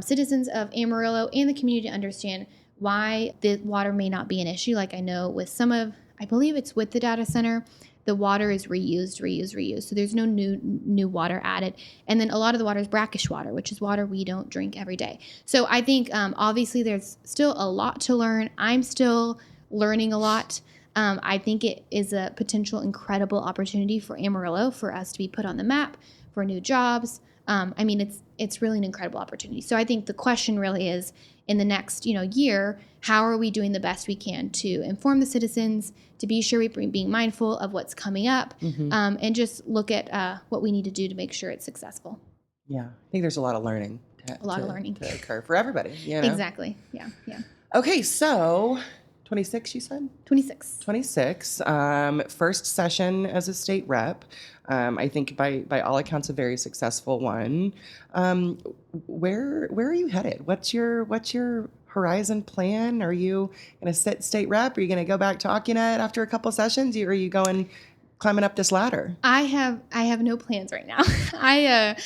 citizens of Amarillo and the community to understand why the water may not be an issue. Like I know with I believe it's with the data center, the water is reused. So there's no new water added. And then a lot of the water is brackish water, which is water we don't drink every day. So I think obviously there's still a lot to learn. I'm still learning a lot. I think it is a potential incredible opportunity for Amarillo, for us to be put on the map, for new jobs. I mean, it's really an incredible opportunity. So I think the question really is, in the next year, how are we doing the best we can to inform the citizens, to be sure we're being mindful of what's coming up, and just look at what we need to do to make sure it's successful. Yeah. I think there's a lot of learning. A lot of learning. To occur for everybody, you know? Exactly. Yeah. Yeah. Okay, so 26, you said? 26. 26. First session as a state rep. I think by all accounts a very successful one. Where are you headed? What's your horizon plan? Are you going to sit state rep? Are you going to go back to Aquinet after a couple sessions? Or are you going climbing up this ladder? I have no plans right now. I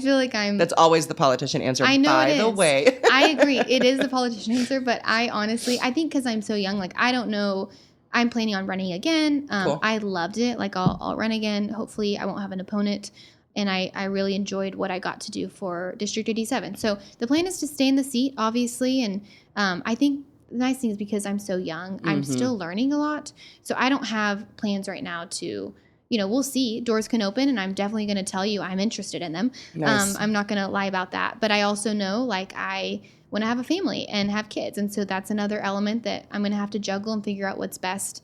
feel like That's always the politician answer. I know by it the is. way. I agree. It is the politician answer, but I think because I'm so young, like I don't know. I'm planning on running again. Cool. I loved it. Like I'll run again. Hopefully I won't have an opponent. And I really enjoyed what I got to do for District 87. So the plan is to stay in the seat, obviously. And I think the nice thing is because I'm so young, I'm still learning a lot. So I don't have plans right now to, we'll see. Doors can open, and I'm definitely going to tell you I'm interested in them. Nice. I'm not going to lie about that. But I also know, like, I want to have a family and have kids. And so that's another element that I'm going to have to juggle and figure out what's best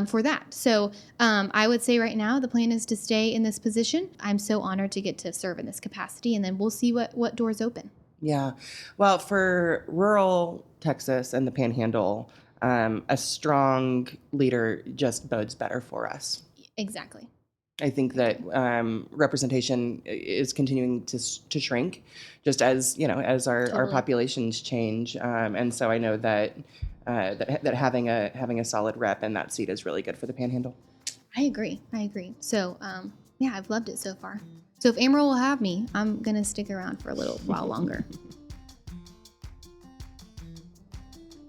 for that. So I would say right now the plan is to stay in this position. I'm so honored to get to serve in this capacity, and then we'll see what doors open. Yeah. Well, for rural Texas and the Panhandle, a strong leader just bodes better for us. Exactly. I think that representation is continuing to shrink, just as as our populations change, and so I know that that having a solid rep in that seat is really good for the Panhandle. I agree. So yeah, I've loved it so far. So if Amarillo will have me, I'm gonna stick around for a little while longer.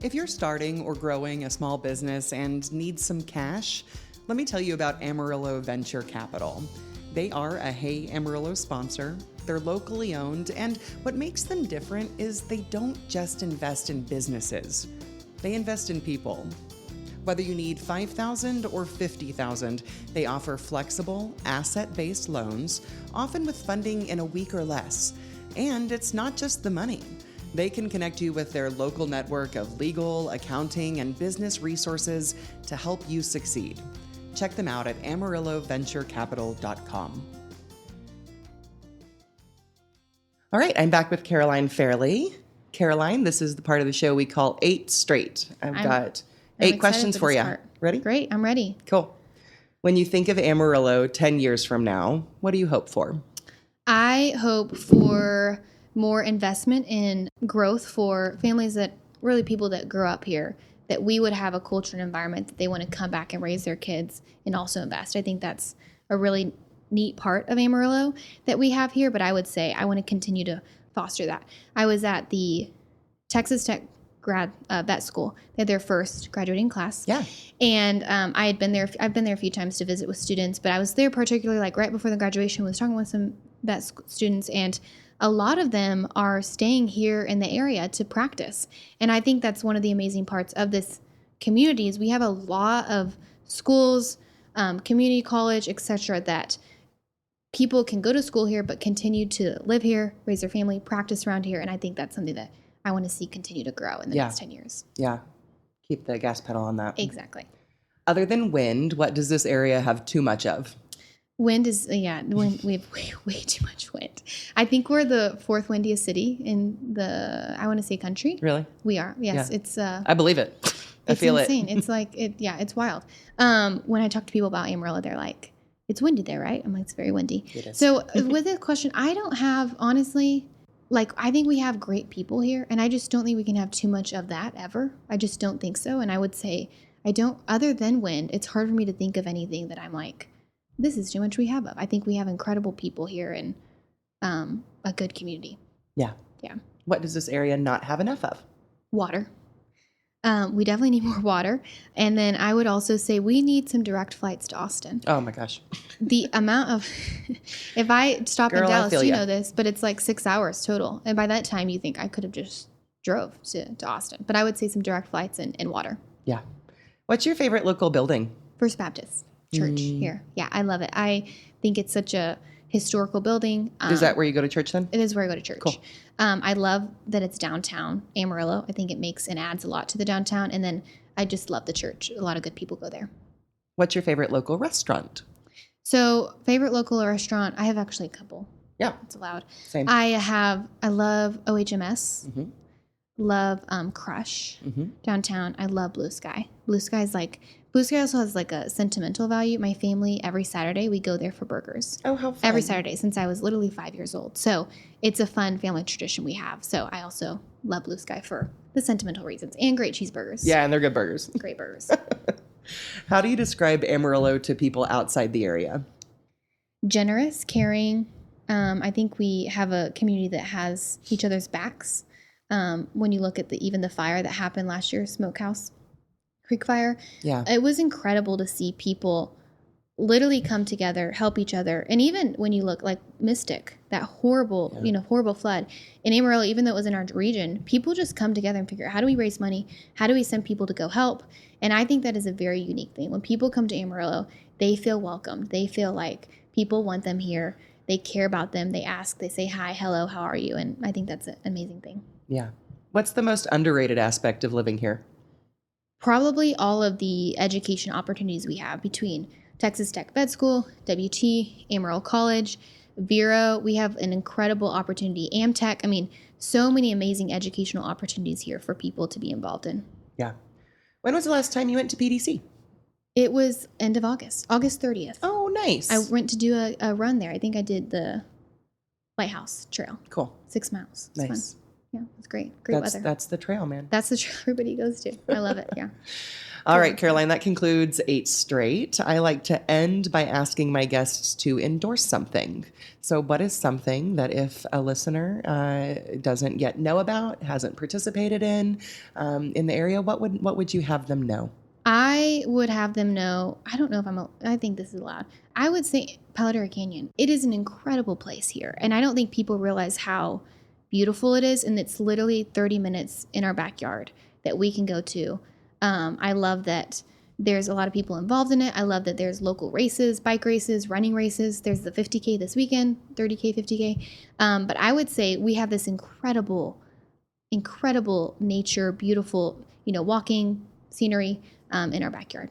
If you're starting or growing a small business and need some cash, let me tell you about Amarillo Venture Capital. They are a Hey Amarillo sponsor. They're locally owned, and what makes them different is they don't just invest in businesses. They invest in people. Whether you need $5,000 or $50,000, they offer flexible, asset-based loans, often with funding in a week or less. And it's not just the money. They can connect you with their local network of legal, accounting, and business resources to help you succeed. Check them out at amarilloventurecapital.com. All right, I'm back with Caroline Fairley. Caroline, this is the part of the show we call 8 Straight. I've got 8 questions for you. Ready? Great, I'm ready. Cool. When you think of Amarillo 10 years from now, what do you hope for? I hope for more investment in growth for families that really people that grow up here, that we would have a culture and environment that they want to come back and raise their kids and also invest. I think that's a really neat part of Amarillo that we have here, but I would say I want to continue to foster that. I was at the Texas Tech vet school. They had their first graduating class. Yeah. And I've been there a few times to visit with students, but I was there particularly like right before the graduation, was talking with some vet students, and a lot of them are staying here in the area to practice. And I think that's one of the amazing parts of this community is we have a lot of schools, community college, etc., that people can go to school here but continue to live here, raise their family, practice around here. And I think that's something that I want to see continue to grow in the next 10 years. Yeah. Keep the gas pedal on that. Exactly. Other than wind, what does this area have too much of? Wind is, wind, we have way too much wind. I think we're the 4th windiest city in the, I want to say country. Really? We are. Yes. Yeah. It's, I believe it. I feel insane. it. It's like, it's wild. When I talk to people about Amarillo, they're like, it's windy there, right? I'm like, it's very windy. It is. So with this question, I don't have, honestly, like, I think we have great people here, and I just don't think we can have too much of that ever. I just don't think so. And I would say, other than wind, it's hard for me to think of anything that I'm like, this is too much we have of. I think we have incredible people here and a good community. Yeah. Yeah. What does this area not have enough of? Water. We definitely need more water. And then I would also say we need some direct flights to Austin. Oh my gosh. The amount of, if I stop in Dallas, you know this, but it's like 6 hours total. And by that time you think I could have just drove to Austin. But I would say some direct flights and water. Yeah. What's your favorite local building? First Baptist Church here. Yeah, I love it. I think it's such a historical building. Is that where you go to church then? It is where I go to church. Cool. I love that it's downtown Amarillo. I think it makes and adds a lot to the downtown. And then I just love the church. A lot of good people go there. What's your favorite local restaurant? So favorite local restaurant, I have actually a couple. Yeah. It's allowed. Same. I love OHMS. Love Crush downtown. I love Blue Sky. Blue Sky also has like a sentimental value. My family, every Saturday, we go there for burgers. Oh, how fun. Every Saturday since I was literally 5 years old. So it's a fun family tradition we have. So I also love Blue Sky for the sentimental reasons and great cheeseburgers. Yeah, and they're good burgers. Great burgers. How do you describe Amarillo to people outside the area? Generous, caring. I think we have a community that has each other's backs. When you look at even the fire that happened last year, Smokehouse Creek Fire, it was incredible to see people literally come together, help each other. And even when you look like Mystic, that horrible flood in Amarillo, even though it was in our region, people just come together and figure out, how do we raise money? How do we send people to go help? And I think that is a very unique thing. When people come to Amarillo, they feel welcomed. They feel like people want them here. They care about them. They ask, they say, hi, hello, how are you? And I think that's an amazing thing. Yeah. What's the most underrated aspect of living here? Probably all of the education opportunities we have between Texas Tech Vet School, WT, Amarillo College, Vero. We have an incredible opportunity. Amtech. I mean, so many amazing educational opportunities here for people to be involved in. Yeah. When was the last time you went to PDC? It was end of August 30th. Oh, nice. I went to do a run there. I think I did the Lighthouse Trail. Cool. 6 miles. It's nice. fun. Yeah, it's great. Great weather. That's the trail, man. That's the trail everybody goes to. I love it. Yeah. All right, Caroline, that concludes 8 Straight. I like to end by asking my guests to endorse something. So what is something that if a listener doesn't yet know about, hasn't participated in the area, what would you have them know? I would have them know, I don't know if I think this is allowed. I would say Paladera Canyon. It is an incredible place here. And I don't think people realize how beautiful it is. And it's literally 30 minutes in our backyard that we can go to. I love that there's a lot of people involved in it. I love that there's local races, bike races, running races. There's the 50K this weekend, 30K, 50K. But I would say we have this incredible nature, beautiful, walking scenery in our backyard.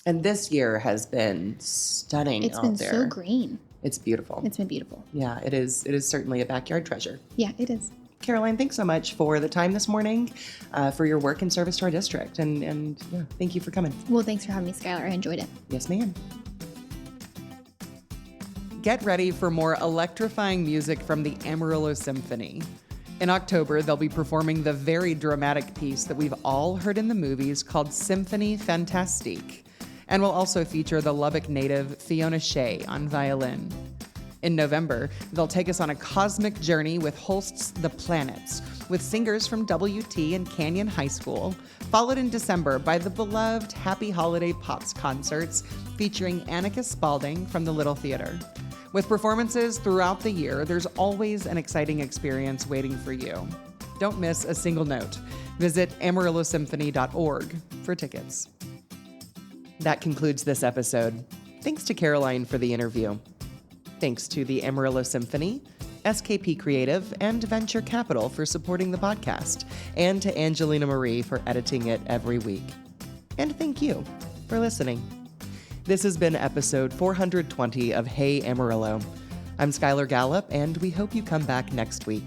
And this year has been stunning. It's been so green. It's beautiful. It's been beautiful. Yeah, it is. It is certainly a backyard treasure. Yeah, it is. Caroline, thanks so much for the time this morning, for your work and service to our district. And yeah, thank you for coming. Well, thanks for having me, Skylar. I enjoyed it. Yes, ma'am. Get ready for more electrifying music from the Amarillo Symphony. In October, they'll be performing the very dramatic piece that we've all heard in the movies called Symphonie Fantastique, and will also feature the Lubbock native Fiona Shea on violin. In November, they'll take us on a cosmic journey with Holst's The Planets, with singers from WT and Canyon High School, followed in December by the beloved Happy Holiday Pops concerts featuring Annika Spalding from the Little Theater. With performances throughout the year, there's always an exciting experience waiting for you. Don't miss a single note. Visit amarillosymphony.org for tickets. That concludes this episode. Thanks to Caroline for the interview. Thanks to the Amarillo Symphony, SKP Creative, and Venture Capital for supporting the podcast, and to Angelina Marie for editing it every week. And thank you for listening. This has been episode 420 of Hey Amarillo. I'm Skylar Gallup, and we hope you come back next week.